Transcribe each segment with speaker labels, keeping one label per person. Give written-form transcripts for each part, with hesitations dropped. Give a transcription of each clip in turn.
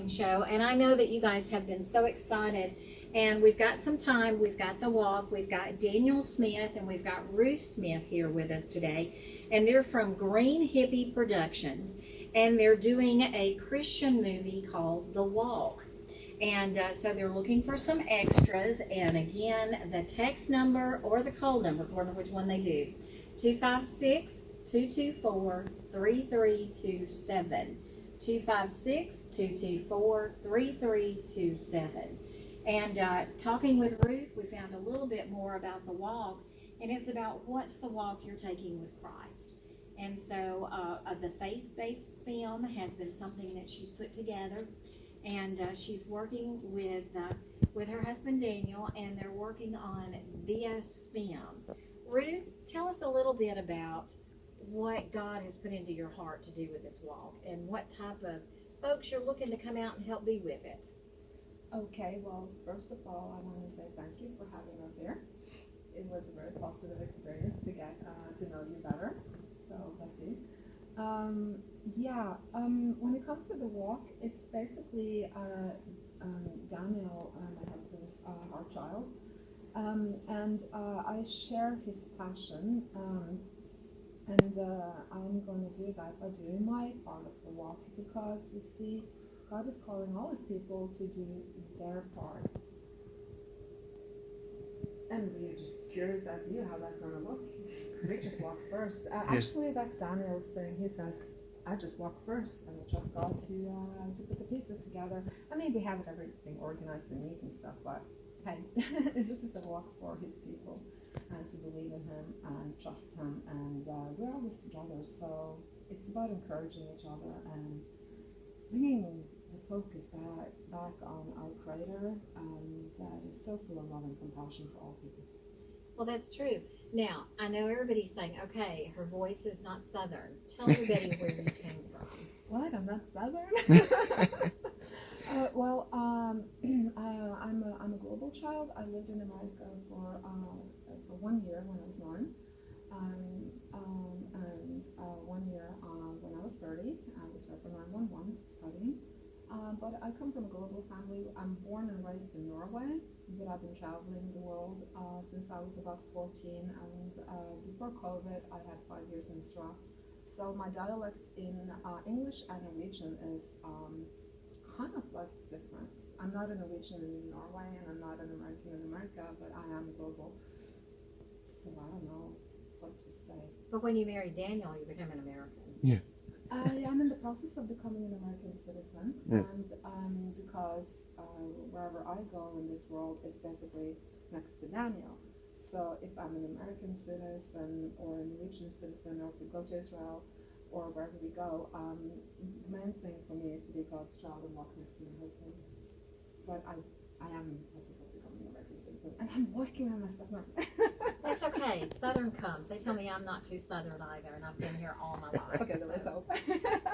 Speaker 1: morning show, and I know that you guys have been so excited. And we've got some time. We've got the walk. We've got Daniel Smith and we've got Ruth Smith here with us today. And they're from Green Hippie Productions. And they're doing a Christian movie called The Walk. And so they're looking for some extras. And again, the text number or the call number, according to which one they do, 256-224-3327. 256-224-3327. And talking with Ruth, we found a little bit more about the walk, and it's about what's the walk you're taking with Christ. And so the faith-based film has been something that she's put together, and she's working with her husband Daniel, and they're working on this film. Ruth, tell us a little bit about what God has put into your heart to do with this walk, and what type of folks you're looking to come out and help be with it.
Speaker 2: Okay, well, first of all, I want to say thank you for having us here. It was a very positive experience to get to know you better, so bless you. When it comes to the walk, it's basically Daniel, my husband's heart child, and I share his passion, and I'm going to do that by doing my part of the walk, because you see, God is calling all his people to do their part. And we're just curious as you how that's going to look. We just walk first. Actually, that's Daniel's thing. He says, I just walk first and I trust God to put the pieces together. I mean, we have everything organized and neat and stuff, but hey, this is a walk for his people, and to believe in him and trust him. And we're all this together, so it's about encouraging each other and bringing the focus back on our Creator, that is so full of love and compassion for all people.
Speaker 1: Well, that's true. Now, I know everybody's saying, okay, her voice is not Southern. Tell everybody where you came from.
Speaker 2: What? I'm not Southern? I'm a global child. I lived in America for 1 year when I was 9. And 1 year when I was 30. I was there for 911 studying. But I come from a global family. I'm born and raised in Norway, but I've been traveling the world since I was about 14. And before COVID, I had 5 years in Israel. So my dialect in English and Norwegian is kind of like different. I'm not a Norwegian in Norway, and I'm not an American in America, but I am global. So I don't know what to say.
Speaker 1: But when you married Daniel, you became an American.
Speaker 3: Yeah.
Speaker 2: I am in the process of becoming an American citizen,
Speaker 3: Yes.
Speaker 2: and because wherever I go in this world is basically next to Daniel. So if I'm an American citizen or a Norwegian citizen, or if we go to Israel or wherever we go, the main thing for me is to be God's child and walk next to my husband. But I am in the process of becoming an American citizen, and I'm working on myself.
Speaker 1: That's okay. Southern comes. They tell me I'm not too Southern either, and I've been here all my life.
Speaker 2: Okay, there is hope.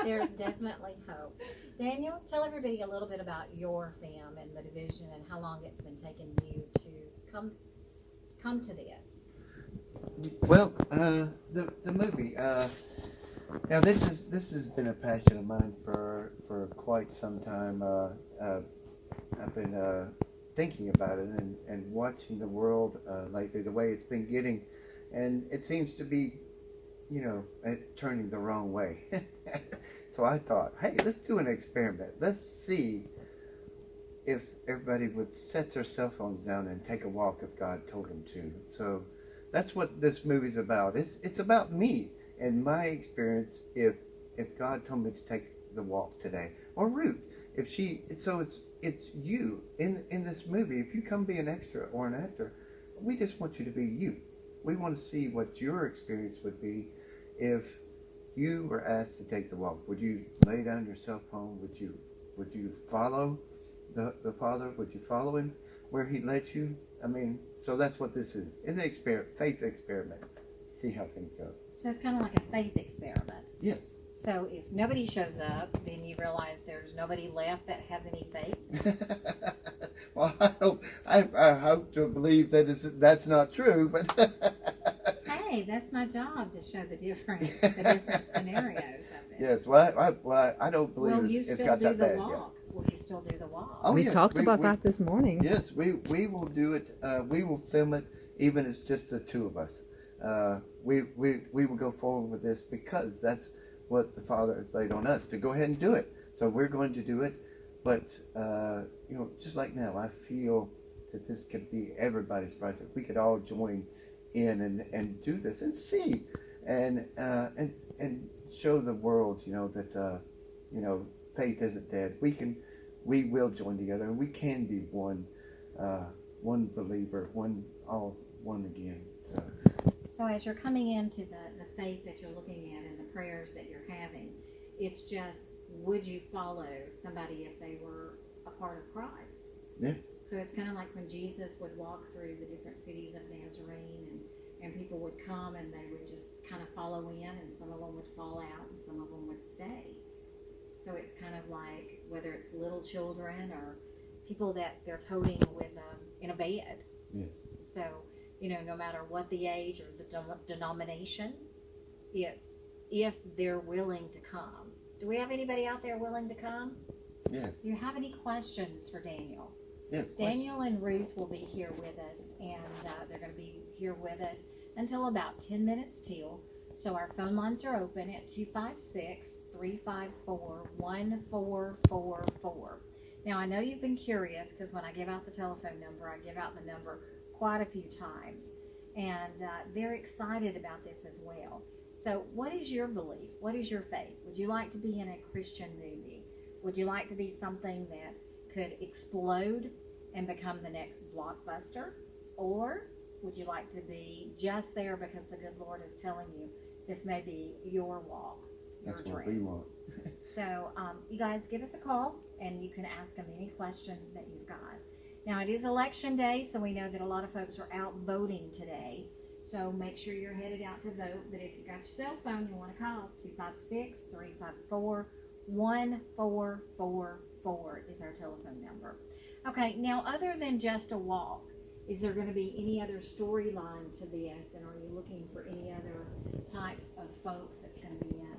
Speaker 1: There's definitely hope. Daniel, tell everybody a little bit about your fam and the division, and how long it's been taking you to come to this.
Speaker 3: Well, the movie. Now this has been a passion of mine for quite some time. I've been thinking about it and watching the world lately, the way it's been getting, and it seems to be, turning the wrong way. So I thought, hey, let's do an experiment. Let's see if everybody would set their cell phones down and take a walk if God told them to. So that's what this movie's about. It's about me and my experience if God told me to take the walk today, or Ruth. It's you in this movie. If you come be an extra or an actor, we just want you to be you. We want to see what your experience would be if you were asked to take the walk. Would you lay down your cell phone? Would you follow the Father? Would you follow him where he led you? I mean, so that's what this is. In the faith experiment. See how things go.
Speaker 1: So it's kind of like a faith experiment.
Speaker 3: Yes.
Speaker 1: So if nobody shows up, then you realize there's nobody left that has any faith.
Speaker 3: Well, I hope to believe that that's not true, but
Speaker 1: Hey, Hey, that's my job to show the different scenarios of it.
Speaker 3: Yes, well, I don't believe
Speaker 1: Will you
Speaker 3: it's
Speaker 1: still
Speaker 3: got
Speaker 1: do
Speaker 3: that
Speaker 1: the
Speaker 3: bad.
Speaker 1: walk? Will you still do the walk?
Speaker 3: Oh,
Speaker 2: we
Speaker 3: yes,
Speaker 2: talked about
Speaker 3: we-
Speaker 2: that this morning.
Speaker 3: Yes, we will do it. We will film it, even if it's just the two of us. We will go forward with this because that's what the Father has laid on us to go ahead and do it. So we're going to do it. But just like now, I feel that this could be everybody's project. We could all join in and do this and see and show the world, that faith isn't dead. We will join together, and we can be one believer, one again.
Speaker 1: So as you're coming into the faith that you're looking at and the prayers that you're having, it's just, would you follow somebody if they were a part of Christ?
Speaker 3: Yes.
Speaker 1: So it's kind of like when Jesus would walk through the different cities of Nazarene, and people would come and they would just kind of follow in, and some of them would fall out and some of them would stay. So it's kind of like whether it's little children or people that they're toting with in a bed.
Speaker 3: Yes.
Speaker 1: So, no matter what the age or the denomination, it's if they're willing to come. Do we have anybody out there willing to come?
Speaker 3: Yes.
Speaker 1: Do you have any questions for Daniel?
Speaker 3: Yes.
Speaker 1: Daniel and Ruth will be here with us, and they're going to be here with us until about 10 minutes till. So our phone lines are open at 256-354-1444. Now, I know you've been curious because when I give out the telephone number, I give out the number quite a few times. And they're excited about this as well. So what is your belief? What is your faith? Would you like to be in a Christian movie? Would you like to be something that could explode and become the next blockbuster? Or would you like to be just there because the good Lord is telling you this may be your walk, your
Speaker 3: That's
Speaker 1: dream?
Speaker 3: what we want.
Speaker 1: So you guys give us a call and you can ask them any questions that you've got. Now it is election day, so we know that a lot of folks are out voting today. So make sure you're headed out to vote. But if you got your cell phone, you want to call 256-354-1444 is our telephone number. Okay, now other than just a walk, is there going to be any other storyline to this, and are you looking for any other types of folks that's going to be in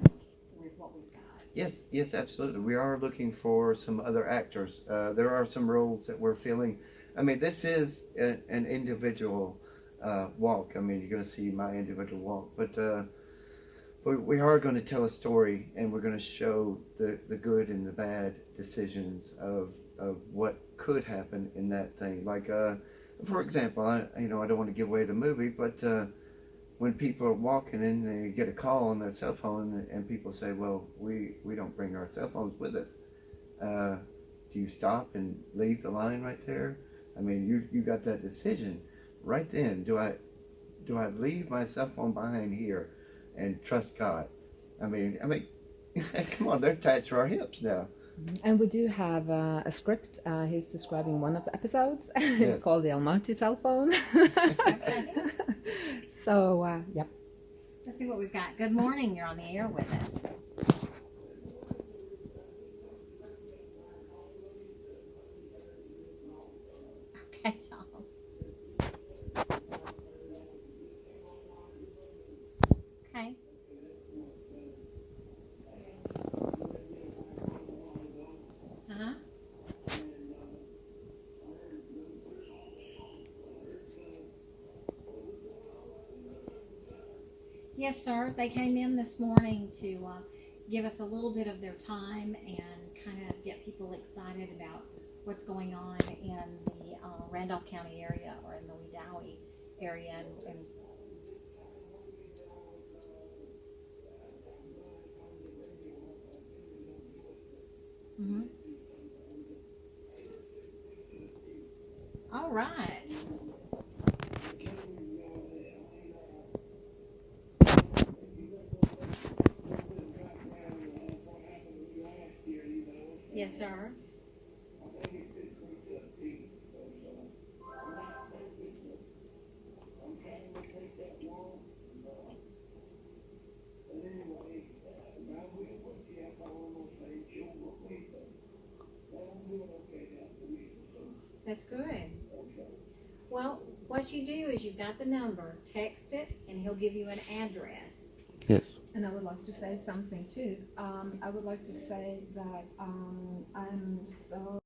Speaker 1: with what we've got?
Speaker 3: Yes, absolutely. We are looking for some other actors. There are some roles that we're filling. I mean, this is an individual walk. I mean, you're going to see my individual walk, but we are going to tell a story, and we're going to show the good and the bad decisions of what could happen in that thing. Like, for example, I don't want to give away the movie, but when people are walking in, they get a call on their cell phone, and people say, well, we don't bring our cell phones with us. Do you stop and leave the line right there? I mean, you got that decision right then. Do I leave my cell phone behind here and trust God? I mean, come on, they're attached to our hips now.
Speaker 2: And we do have a script. He's describing one of the episodes. It's
Speaker 3: Yes.
Speaker 2: called the Almighty Cell Phone. So, yep.
Speaker 1: Let's see what we've got. Good morning. You're on the air with us. Okay, Tom. Okay. Uh-huh. Yes, sir. They came in this morning to give us a little bit of their time and kind of get people excited about what's going on in the Randolph County area or in the WEDOWEE area. And mm-hmm. All right. Yes, sir. That's good. Well, What you do is you've got the number, text it, and he'll give you an address.
Speaker 3: Yes.
Speaker 2: And I would like to say something too. I would like to say that I'm so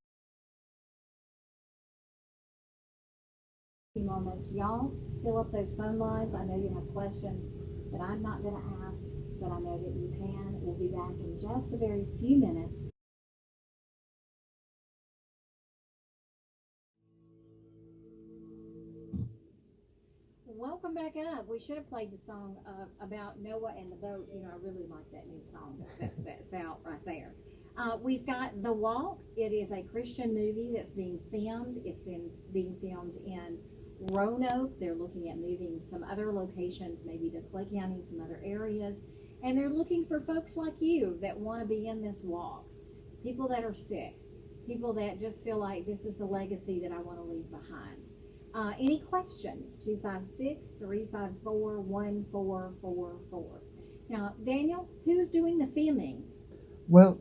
Speaker 1: Few moments, y'all fill up those phone lines. I know you have questions that I'm not going to ask, but I know that you can. We'll be back in just a very few minutes. Welcome back up. We should have played the song about Noah and the boat. You know, I really like that new song that's out right there. We've got The Walk. It is a Christian movie that's being filmed. It's been being filmed in Roanoke. They're looking at moving some other locations, maybe to Clay County, some other areas. And they're looking for folks like you that want to be in this walk. People that are sick. People that just feel like this is the legacy that I want to leave behind. Any questions? 256-354-1444. Now, Daniel, who's doing the filming?
Speaker 3: Well,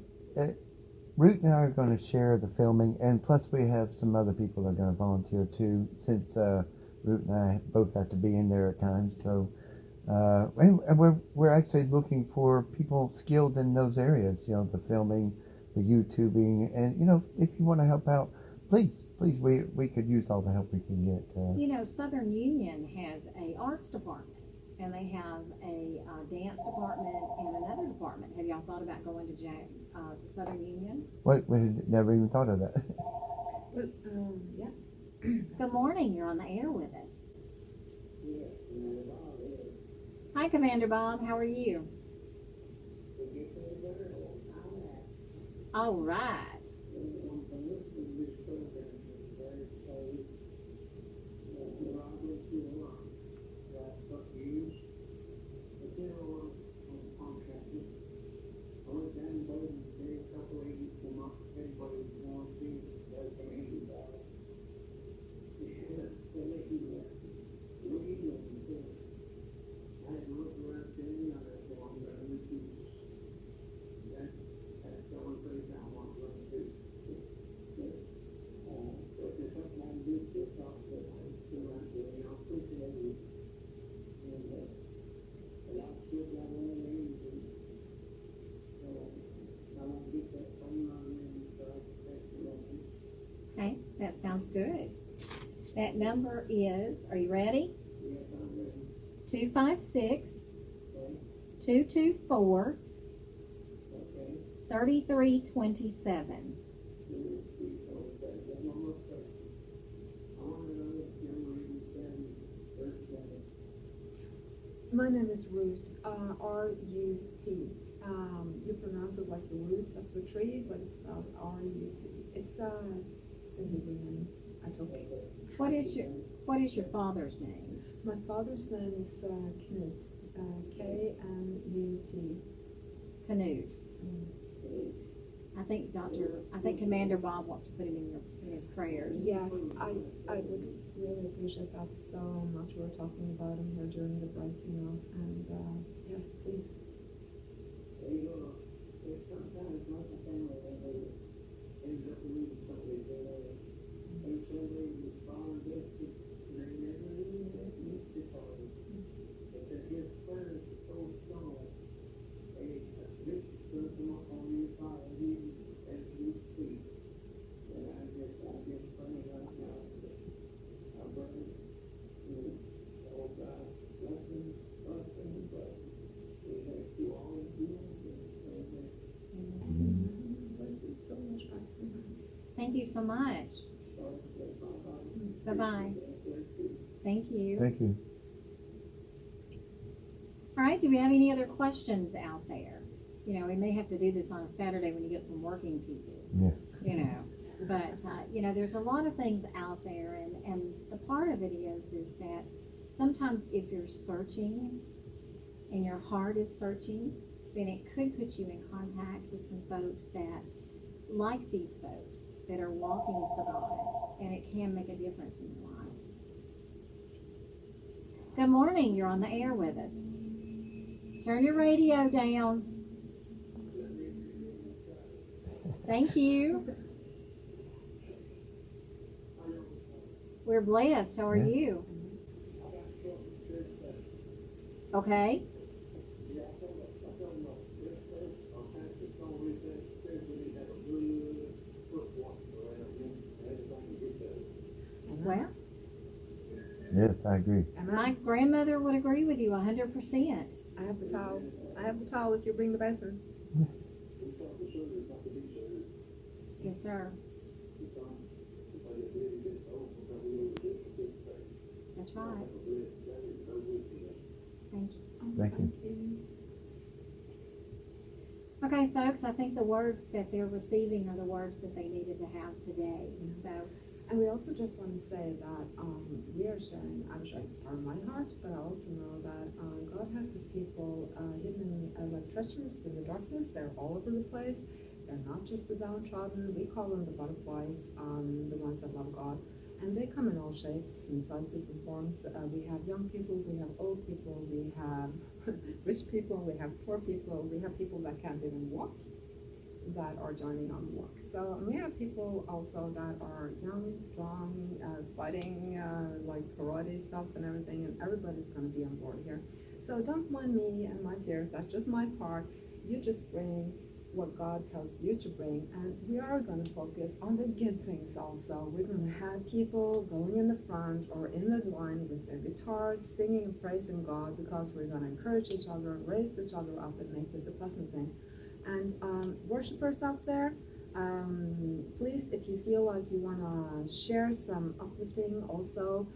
Speaker 3: Root and I are going to share the filming, and plus we have some other people that are going to volunteer too, since Root and I both have to be in there at times. So, and we're actually looking for people skilled in those areas. You know, the filming, the YouTubing, and you know, if you want to help out, please, we could use all the help we can get.
Speaker 1: You know, Southern Union has a arts department, and they have a dance department and another department. Have y'all thought about going to Southern Union?
Speaker 3: What? We had never even thought of that.
Speaker 2: well, yes.
Speaker 1: Good morning. You're on the air with us. Hi, Commander Bob. How are you? All right. Okay, that sounds good. That number is, are you ready? 256-224-3327.
Speaker 2: My name is Ruth, R-U-T. You pronounce it like the root of the tree, but it's spelled R-U-T. It's a Hebrew name. I told you.
Speaker 1: What is your father's name?
Speaker 2: My father's name is Knut, K-N-U-T.
Speaker 1: Canute. I think Commander Bob wants to put him in his prayers.
Speaker 2: Yes, I would really appreciate that so much. We were talking about him here during the break, you know, and yes, please.
Speaker 1: Thank you so much. Bye-bye. Thank you.
Speaker 3: Thank you.
Speaker 1: All right, do we have any other questions out there? You know, we may have to do this on a Saturday when you get some working people.
Speaker 3: Yeah.
Speaker 1: You know, but, you know, there's a lot of things out there, and the part of it is that sometimes if you're searching and your heart is searching, then it could put you in contact with some folks that, like these folks, that are walking for God, and it can make a difference in your life. Good morning, you're on the air with us. Turn your radio down. Thank you. We're blessed. How are
Speaker 3: Yeah.
Speaker 1: you? Okay. Well,
Speaker 3: Yes, I agree.
Speaker 1: my grandmother would agree with you 100%.
Speaker 2: I have the towel. I have the towel if you bring the basin.
Speaker 1: Yes, sir. That's right. Thank you.
Speaker 3: Thank you.
Speaker 1: Okay, folks, I think the words that they're receiving are the words that they needed to have today. So,
Speaker 2: And we also just want to say that I'm sharing from my heart, but I also know that God has his people hidden like treasures in the darkness. They're all over the place. They're not just the downtrodden. We call them the butterflies, the ones that love God. And they come in all shapes and sizes and forms. We have young people, we have old people, we have rich people, we have poor people, we have people that can't even walk that are joining on the walk. So we have people also that are young, strong, fighting like karate stuff and everything, and everybody's going to be on board here. So don't mind me and my tears. That's just my part. You just bring what God tells you to bring, and we are going to focus on the good things also. We're going to have people going in the front or in the line with their guitars, singing and praising God, because we're going to encourage each other, raise each other up, and make this a pleasant thing. And worshipers out there, please, if you feel like you want to share some uplifting also,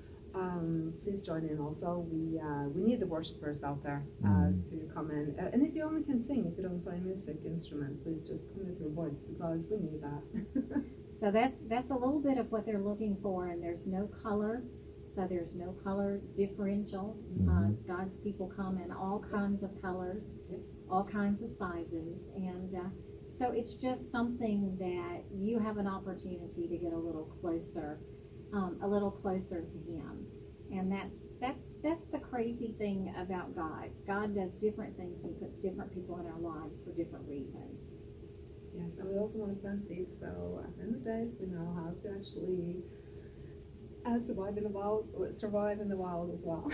Speaker 2: please join in also. We need the worshipers out there to come in. And if you only can sing, if you don't play a music instrument, please just come with your voice, because we need that.
Speaker 1: so that's a little bit of what they're looking for, and there's no color. So there's no color differential. God's people come in all kinds of colors, all kinds of sizes, and so it's just something that you have an opportunity to get a little closer to Him. And that's the crazy thing about God. God does different things and puts different people in our lives for different reasons.
Speaker 2: Yes, and we also want to plant seeds. So at the end of the days, we know how to actually survive in the wild as well.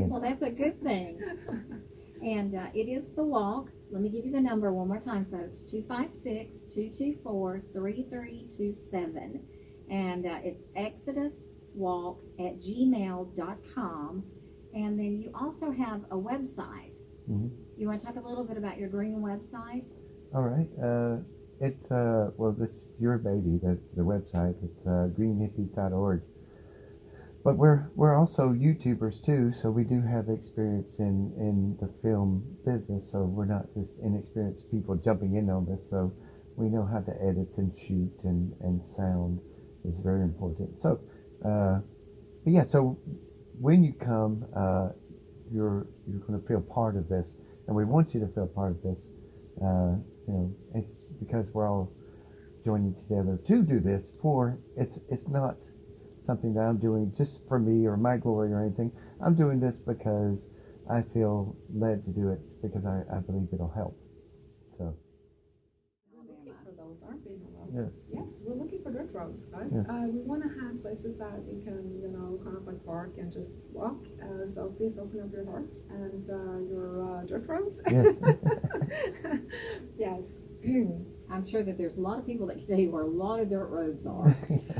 Speaker 1: Well, that's a good thing. And it is the walk. Let me give you the number one more time, folks. 256-224-3327. And it's exoduswalk@gmail.com. And then you also have a website. You want to talk a little bit about your green website?
Speaker 3: All right. It's it's your baby. The website. It's greenhippies.org. But we're also YouTubers too, so we do have experience in the film business. So we're not just inexperienced people jumping in on this. So we know how to edit and shoot, and sound is very important. So, but yeah. So when you come, you're going to feel part of this, and we want you to feel part of this. It's because we're all joining together to do this. It's not something that I'm doing just for me or my glory or anything. I'm doing this because I feel led to do it, because I believe it'll help. So.
Speaker 2: We're looking for those, aren't we?
Speaker 3: Yes.
Speaker 2: Yes, we're looking for dirt roads, guys.
Speaker 3: Yes.
Speaker 2: We want to have places that we can, kind of like park and just walk. So please open up your hearts and your dirt roads.
Speaker 3: Yes.
Speaker 2: Yes.
Speaker 1: I'm sure that there's a lot of people that can tell you where a lot of dirt roads are.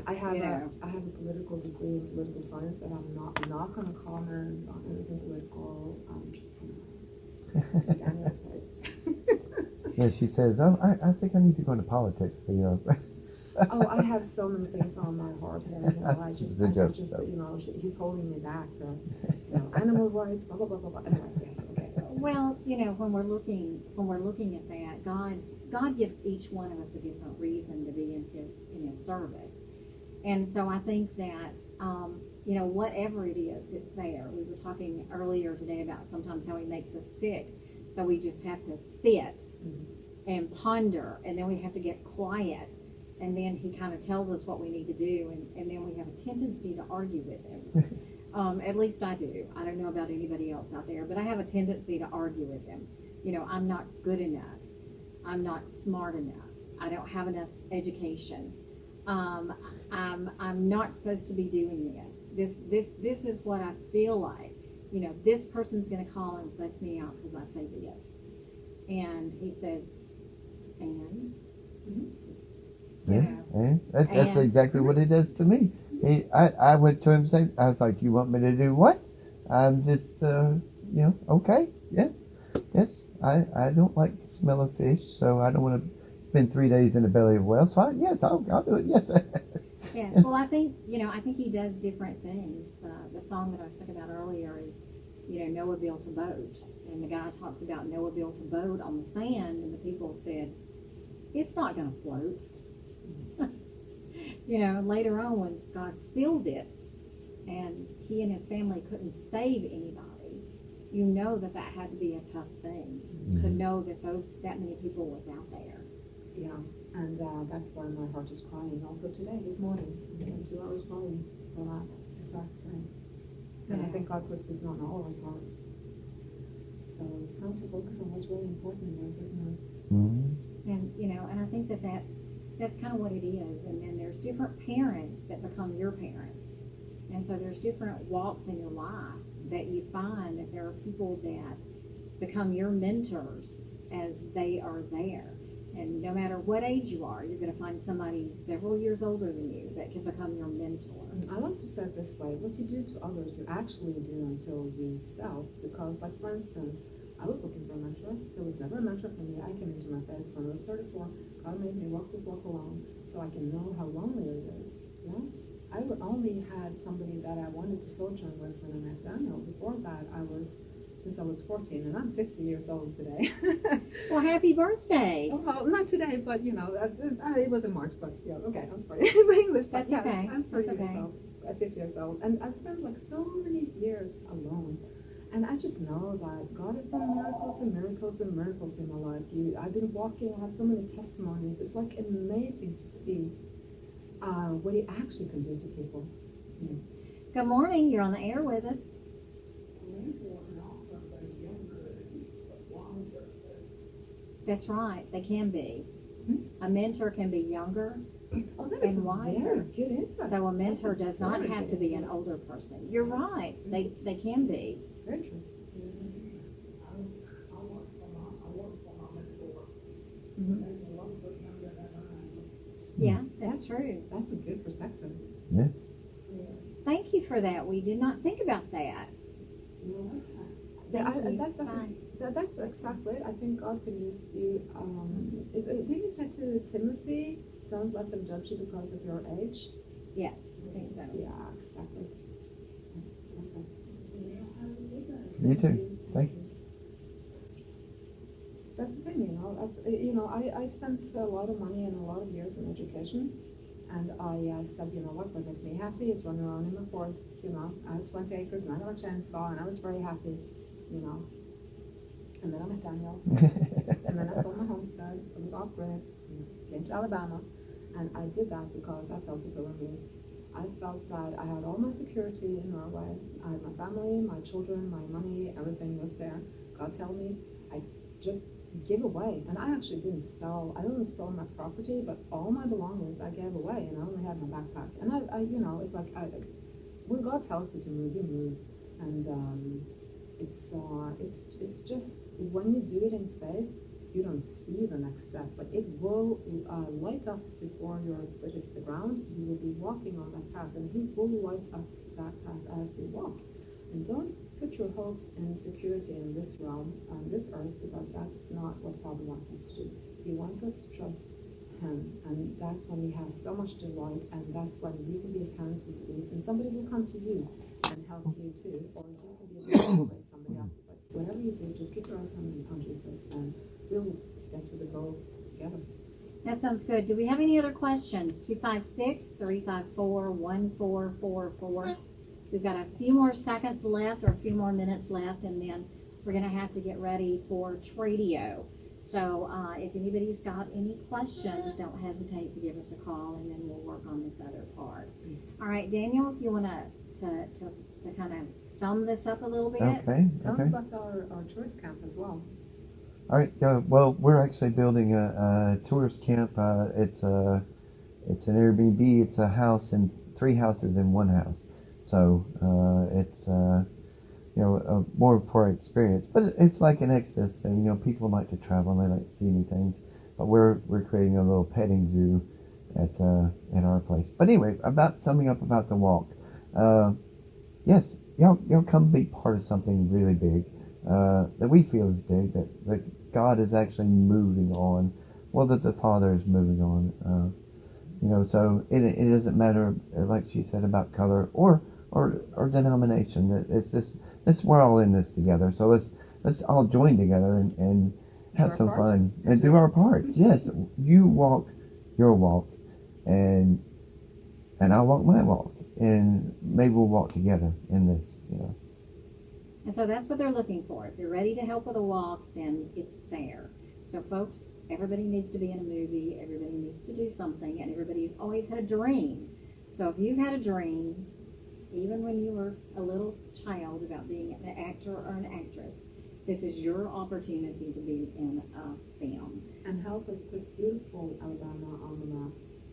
Speaker 2: I have
Speaker 1: You
Speaker 2: a
Speaker 1: know.
Speaker 2: political degree in political science that I'm not going to comment on anything political. I'm just going to Daniel's way.
Speaker 3: Yeah, she says, "Oh, I think I need to go into politics."
Speaker 2: Oh, I have so many things on my heart, and
Speaker 3: It's a joke, though.
Speaker 2: he's holding me back. Animal rights, blah blah blah blah blah. Anyway, yes, okay.
Speaker 1: Well, when we're looking at that, God gives each one of us a different reason to be in His service, and so I think that whatever it is, it's there. We were talking earlier today about sometimes how He makes us sick, so we just have to sit and ponder, and then we have to get quiet, and then He kind of tells us what we need to do, and then we have a tendency to argue with Him. At least I do. I don't know about anybody else out there, but I have a tendency to argue with Him. I'm not good enough. I'm not smart enough. I don't have enough education. I'm not supposed to be doing this. This is what I feel like. You know, this person's going to call and fuss me out because I say this. And he says, and?
Speaker 3: Yeah, and that's
Speaker 1: And-
Speaker 3: exactly what he does to me. I went to him saying, I was like, you want me to do what? I'm just, okay, yes. I don't like the smell of fish, so I don't want to spend 3 days in the belly of a whale. So yes, I'll do it. Yes.
Speaker 1: Yes. Well, I think he does different things. The song that I was talking about earlier is, Noah built a boat, and the guy talks about Noah built a boat on the sand, and the people said, it's not going to float. Later on when God sealed it, and he and his family couldn't save anybody, that had to be a tough thing to know that many people was out there.
Speaker 2: Yeah, and that's why my heart is crying. Also today, this morning, I spent 2 hours crying for that exact thing. And I think God puts this on all of our hearts. So it's time to focus on what's really important in life, isn't it?
Speaker 3: Mm-hmm.
Speaker 1: And I think that's kind of what it is. And then there's different parents that become your parents. And so there's different walks in your life that you find that there are people that become your mentors as they are there. And no matter what age you are, you're going to find somebody several years older than you that can become your mentor.
Speaker 2: I like to say it this way: what you do to others, you actually do until yourself. Because, like, for instance, I was looking for a mentor. There was never a mentor for me. I came into my faith when I was 34. God made me walk this walk alone so I can know how lonely it is. Yeah? I only had somebody that I wanted to sojourn with when I met Daniel. Before that, since I was 14, and I'm 50 years old today.
Speaker 1: Well, happy birthday.
Speaker 2: Well, not today, but it was in March, but yeah, okay, I'm sorry. My English, but
Speaker 1: That's
Speaker 2: yes,
Speaker 1: okay.
Speaker 2: I'm 30
Speaker 1: That's
Speaker 2: years
Speaker 1: okay.
Speaker 2: old, 50 years old, and I spent like so many years alone. And I just know that God has done miracles and miracles and miracles in my life. I've been walking, I have so many testimonies. It's like amazing to see what He actually can do to people.
Speaker 1: Good morning. You're on the air with us. That's right. They can be. A mentor can be younger
Speaker 2: Oh, that is
Speaker 1: and wiser.
Speaker 2: very good input.
Speaker 1: So a mentor
Speaker 2: That's
Speaker 1: does not
Speaker 2: very
Speaker 1: have
Speaker 2: good
Speaker 1: to be an
Speaker 2: input.
Speaker 1: older person. You're right. They can be.
Speaker 2: Very true.
Speaker 1: Yeah, that's true.
Speaker 2: That's a good perspective.
Speaker 3: Yes.
Speaker 1: Thank you for that. We did not think about that.
Speaker 2: Yeah,
Speaker 1: Thank you.
Speaker 2: that's
Speaker 1: Fine.
Speaker 2: that's exactly it. I think God can use you. Did He say to Timothy, "Don't let them judge you because of your age"?
Speaker 1: Yes, I think so.
Speaker 2: Yeah, exactly. Okay.
Speaker 3: You too. Thank you.
Speaker 2: That's the thing, I spent a lot of money and a lot of years in education, and I said, what makes me happy is running around in the forest. I have 20 acres and I have a chainsaw, and I was very happy, And then I met Daniel, and then I sold my homestead. It was off-grid, came to Alabama, and I did that because I felt fulfilling me. I felt that I had all my security in Norway. I had my family, my children, my money, everything was there. God told me, I just give away. And I actually didn't sell. I only sold my property, but all my belongings I gave away, and I only had my backpack. And it's like when God tells you to move, you move. And it's just when you do it in faith, you don't see the next step, but it will light up before your foot hits the ground. You will be walking on that path, and He will light up that path as you walk. And don't put your hopes and security in this realm, on this earth, because that's not what Father wants us to do. He wants us to trust Him, and that's when we have so much delight, and that's when we can be His hands, His feet, and somebody will come to you and help you too, or you can be able to raise somebody up. But whatever you do, just keep your eyes on Jesus, and we'll get to the goal together.
Speaker 1: That sounds good. Do we have any other questions? 256-354-1444. We've got a few more seconds left, or a few more minutes left, and then we're going to have to get ready for Tradio. So if anybody's got any questions, don't hesitate to give us a call, and then we'll work on this other part. All right, Daniel, if you want to kind of sum this up a little bit.
Speaker 3: Okay.
Speaker 2: Tell them about our tourist camp as well.
Speaker 3: All right. Well, we're actually building a tourist camp. It's it's an Airbnb. It's a house and 3 houses in one house. So it's more for experience. But it's like an Exodus thing. People like to travel and they like to see new things. But we're creating a little petting zoo at our place. But anyway, about summing up about the walk. Yes, y'all come be part of something really big that we feel is big. That God is actually moving on. Well, that the Father is moving on. So it doesn't matter, like she said, about color or denomination. It's this we're all in this together. So let's all join together and have some fun and do our part. Yes, you walk your walk, and I'll walk my walk, and maybe we'll walk together in this.
Speaker 1: And so that's what they're looking for. If you're ready to help with a walk, then it's there. So folks, everybody needs to be in a movie, everybody needs to do something, and everybody's always had a dream. So if you've had a dream, even when you were a little child, about being an actor or an actress, this is your opportunity to be in a film.
Speaker 4: And help us put beautiful Alabama on the map.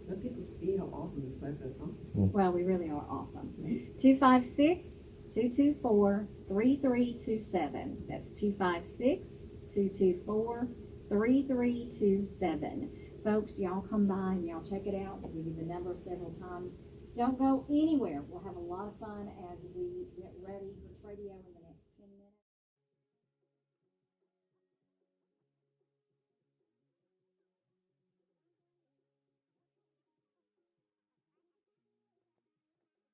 Speaker 4: Let people see how awesome this place is, huh?
Speaker 1: Well, we really are awesome. 256-224-3327. That's 256-224-3327. Folks, y'all come by and y'all check it out. We'll give you the number several times. Don't go anywhere. We'll have a lot of fun as we get ready for Tradio.